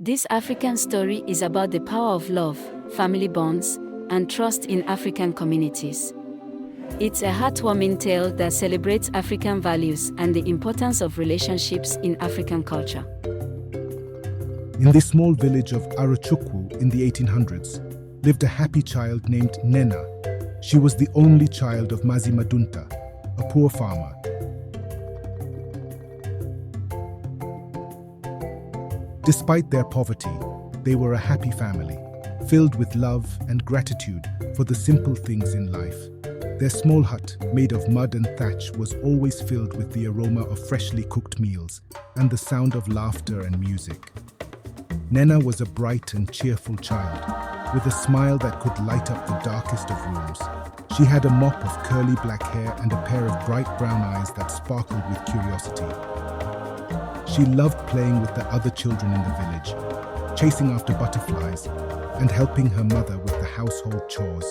This African story is about the power of love, family bonds, and trust in African communities. It's a heartwarming tale that celebrates African values and the importance of relationships in African culture. In the small village of Okechukwu in the 1800s, lived a happy child named Nnenna. She was the only child of Mazi Madunta, a poor farmer. Despite their poverty, they were a happy family, filled with love and gratitude for the simple things in life. Their small hut, made of mud and thatch, was always filled with the aroma of freshly cooked meals and the sound of laughter and music. Nnenna was a bright and cheerful child, with a smile that could light up the darkest of rooms. She had a mop of curly black hair and a pair of bright brown eyes that sparkled with curiosity. She loved playing with the other children in the village, chasing after butterflies, and helping her mother with the household chores.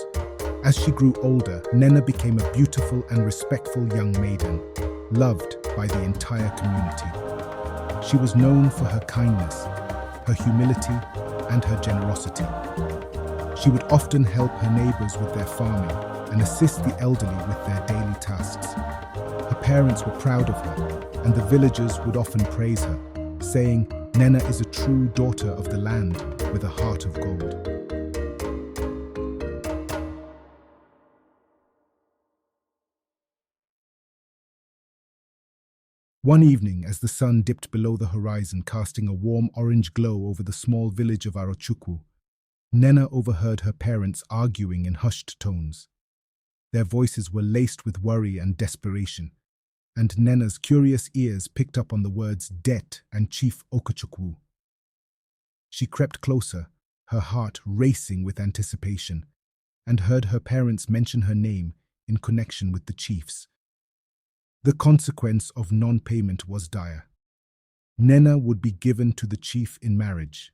As she grew older, Nnenna became a beautiful and respectful young maiden, loved by the entire community. She was known for her kindness, her humility, and her generosity. She would often help her neighbors with their farming and assist the elderly with their daily tasks. Her parents were proud of her, and the villagers would often praise her, saying, "Nnenna is a true daughter of the land with a heart of gold." One evening, as the sun dipped below the horizon, casting a warm orange glow over the small village of Okechukwu, Nnenna overheard her parents arguing in hushed tones. Their voices were laced with worry and desperation, and Nnenna's curious ears picked up on the words debt and Chief Okechukwu. She crept closer, her heart racing with anticipation, and heard her parents mention her name in connection with the chiefs. The consequence of non-payment was dire. Nnenna would be given to the chief in marriage.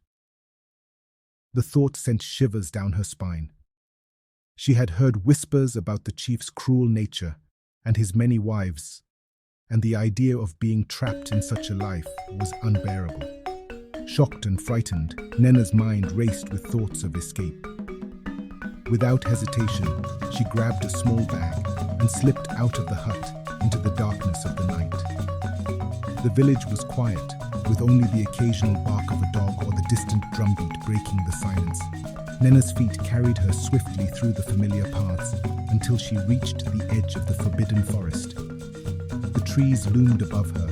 The thought sent shivers down her spine. She had heard whispers about the chief's cruel nature and his many wives, and the idea of being trapped in such a life was unbearable. Shocked and frightened, Nnenna's mind raced with thoughts of escape. Without hesitation, she grabbed a small bag and slipped out of the hut into the darkness of the night. The village was quiet, with only the occasional bark of a dog or the distant drumbeat breaking the silence. Nnenna's feet carried her swiftly through the familiar paths until she reached the edge of the forbidden forest. The trees loomed above her,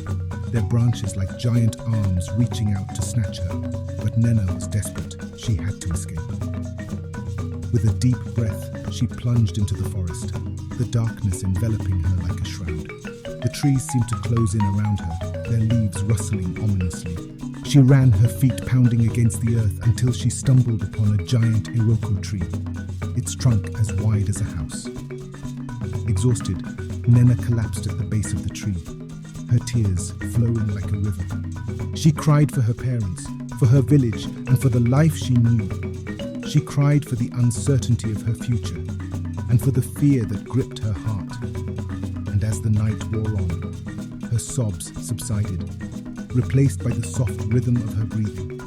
their branches like giant arms reaching out to snatch her, but Nnenna was desperate. She had to escape. With a deep breath, she plunged into the forest, the darkness enveloping her like a shroud. The trees seemed to close in around her, their leaves rustling ominously. She ran, her feet pounding against the earth until she stumbled upon a giant iroko tree, its trunk as wide as a house. Exhausted, Nnenna collapsed at the base of the tree, her tears flowing like a river. She cried for her parents, for her village, and for the life she knew. She cried for the uncertainty of her future, and for the fear that gripped her heart. And as the night wore on, her sobs subsided, replaced by the soft rhythm of her breathing.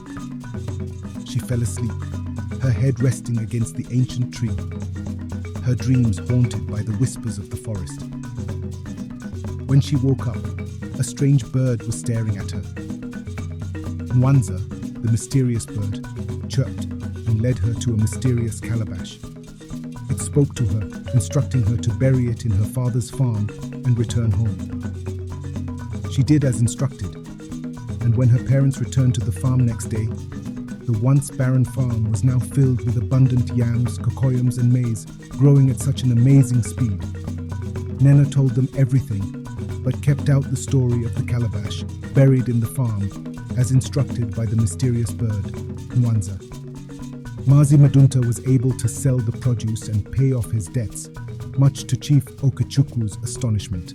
She fell asleep, her head resting against the ancient tree, her dreams haunted by the whispers of the forest. When she woke up, a strange bird was staring at her. Nwanza, the mysterious bird, chirped and led her to a mysterious calabash. It spoke to her, instructing her to bury it in her father's farm and return home. She did as instructed, and when her parents returned to the farm next day, the once barren farm was now filled with abundant yams, cocoyams, and maize, growing at such an amazing speed. Nnenna told them everything, but kept out the story of the calabash buried in the farm, as instructed by the mysterious bird, Nwanza. Mazi Madunta was able to sell the produce and pay off his debts, much to Chief Okechukwu's astonishment.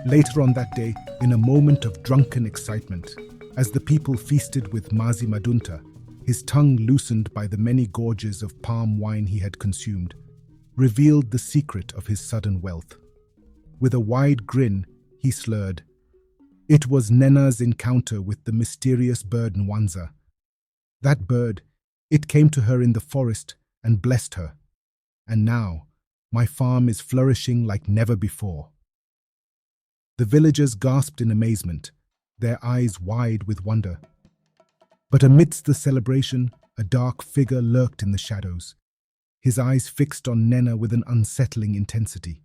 Later on that day, in a moment of drunken excitement, as the people feasted with Mazi Madunta, his tongue loosened by the many gorges of palm wine he had consumed, revealed the secret of his sudden wealth. With a wide grin, he slurred, "It was Nnenna's encounter with the mysterious bird Nwanza That bird, it came to her in the forest and blessed her. And now, my farm is flourishing like never before. The villagers gasped in amazement, their eyes wide with wonder. But amidst the celebration, a dark figure lurked in the shadows, his eyes fixed on Nnenna with an unsettling intensity.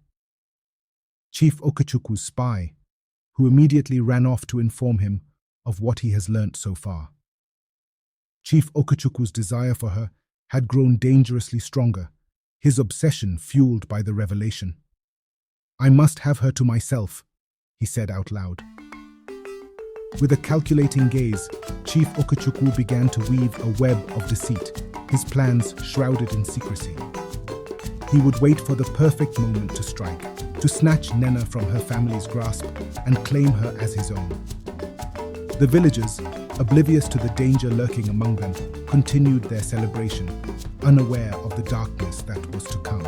Chief Okechukwu's spy, who immediately ran off to inform him of what he has learnt so far. Chief Okechukwu's desire for her had grown dangerously stronger, his obsession fueled by the revelation. "I must have her to myself," he said out loud. With a calculating gaze, Chief Okechukwu began to weave a web of deceit, his plans shrouded in secrecy. He would wait for the perfect moment to strike, to snatch Nnenna from her family's grasp and claim her as his own. The villagers, oblivious to the danger lurking among them, continued their celebration, unaware of the darkness that was to come.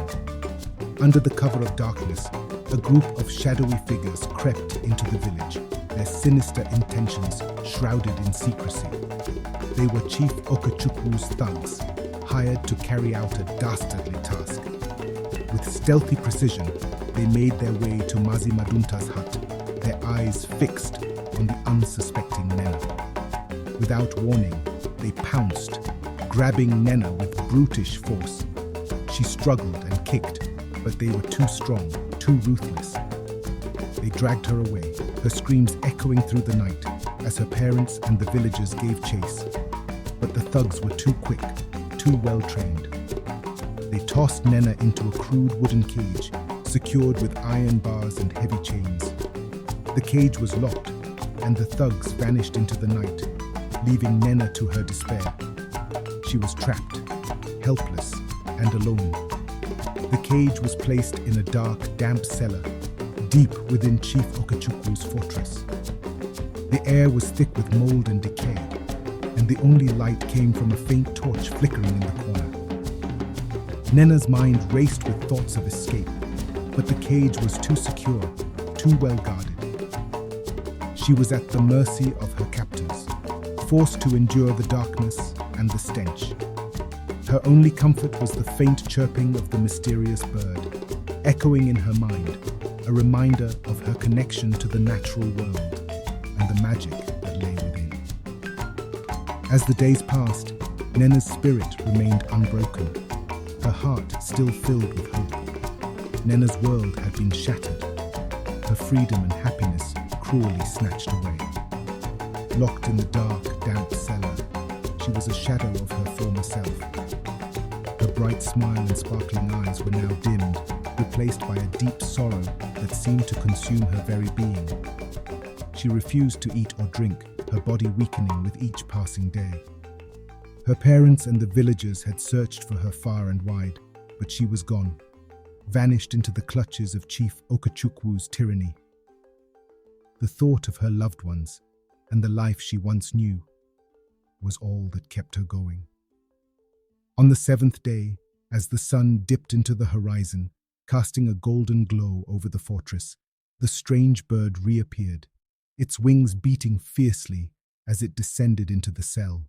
Under the cover of darkness, a group of shadowy figures crept into the village, their sinister intentions shrouded in secrecy. They were Chief Okechukwu's thugs, hired to carry out a dastardly task. With stealthy precision, they made their way to Mazi Madunta's hut, their eyes fixed on the unsuspecting Nnenna. Without warning, they pounced, grabbing Nnenna with brutish force. She struggled and kicked, but they were too strong, too ruthless. They dragged her away, her screams echoing through the night as her parents and the villagers gave chase. But the thugs were too quick, too well trained. They tossed Nnenna into a crude wooden cage, secured with iron bars and heavy chains. The cage was locked, and the thugs vanished into the night, leaving Nnenna to her despair. She was trapped, helpless, and alone. The cage was placed in a dark, damp cellar, deep within Chief Okechukwu's fortress. The air was thick with mold and decay, and the only light came from a faint torch flickering in the corner. Nnenna's mind raced with thoughts of escape, but the cage was too secure, too well guarded. She was at the mercy of her captors, forced to endure the darkness and the stench. Her only comfort was the faint chirping of the mysterious bird, echoing in her mind, a reminder of her connection to the natural world and the magic that lay within. As the days passed, Nnenna's spirit remained unbroken, her heart still filled with hope. Nnenna's world had been shattered, her freedom and happiness cruelly snatched away. Locked in the dark, damp cellar, she was a shadow of her former self. Her bright smile and sparkling eyes were now dimmed, replaced by a deep sorrow that seemed to consume her very being. She refused to eat or drink, her body weakening with each passing day. Her parents and the villagers had searched for her far and wide, but she was gone, vanished into the clutches of Chief Okechukwu's tyranny. The thought of her loved ones and the life she once knew was all that kept her going. On the seventh day, as the sun dipped into the horizon, casting a golden glow over the fortress, the strange bird reappeared, its wings beating fiercely as it descended into the cell.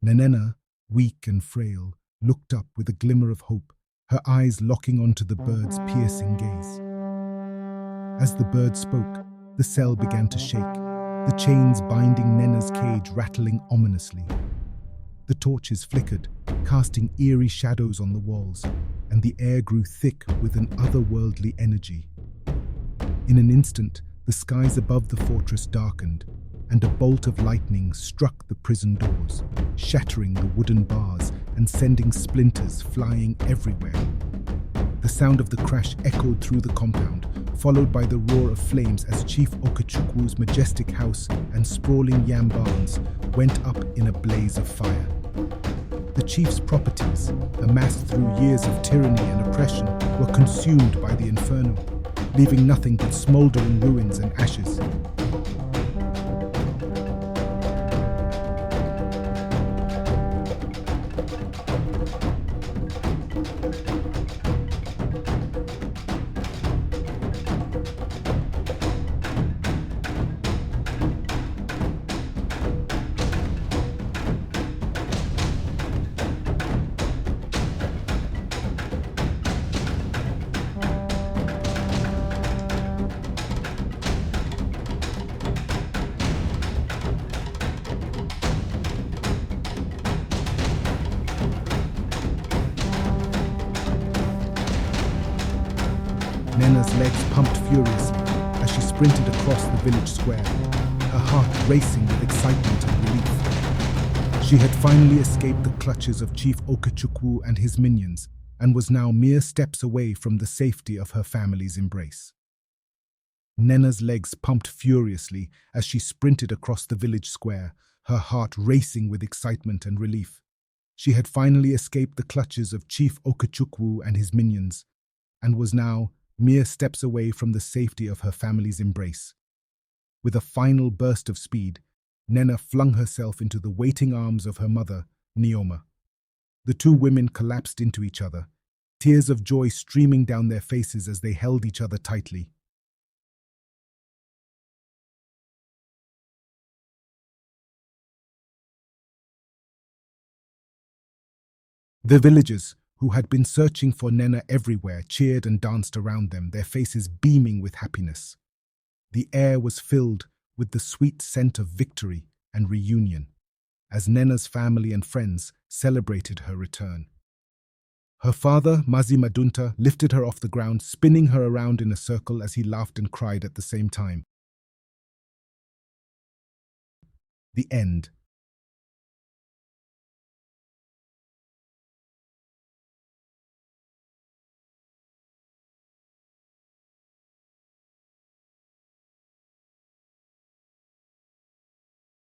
Nnenna, weak and frail, looked up with a glimmer of hope, her eyes locking onto the bird's piercing gaze. As the bird spoke, the cell began to shake, the chains binding Nnenna's cage rattling ominously. The torches flickered, casting eerie shadows on the walls, and the air grew thick with an otherworldly energy. In an instant, the skies above the fortress darkened, and a bolt of lightning struck the prison doors, shattering the wooden bars and sending splinters flying everywhere. The sound of the crash echoed through the compound, followed by the roar of flames as Chief Okechukwu's majestic house and sprawling yam barns went up in a blaze of fire. The chief's properties, amassed through years of tyranny and oppression, were consumed by the inferno, leaving nothing but smoldering ruins and ashes. Nnenna's legs pumped furiously as she sprinted across the village square, her heart racing with excitement and relief. She had finally escaped the clutches of Chief Okechukwu and his minions, and was now mere steps away from the safety of her family's embrace. Nnenna's legs pumped furiously as she sprinted across the village square, her heart racing with excitement and relief. She had finally escaped the clutches of Chief Okechukwu and his minions, and was now mere steps away from the safety of her family's embrace. With a final burst of speed, Nnenna flung herself into the waiting arms of her mother, Nnenna. The two women collapsed into each other, tears of joy streaming down their faces as they held each other tightly. The villagers, who had been searching for Nnenna everywhere, cheered and danced around them, their faces beaming with happiness. The air was filled with the sweet scent of victory and reunion, as Nnenna's family and friends celebrated her return. Her father, Mazi Madunta, lifted her off the ground, spinning her around in a circle as he laughed and cried at the same time. The end.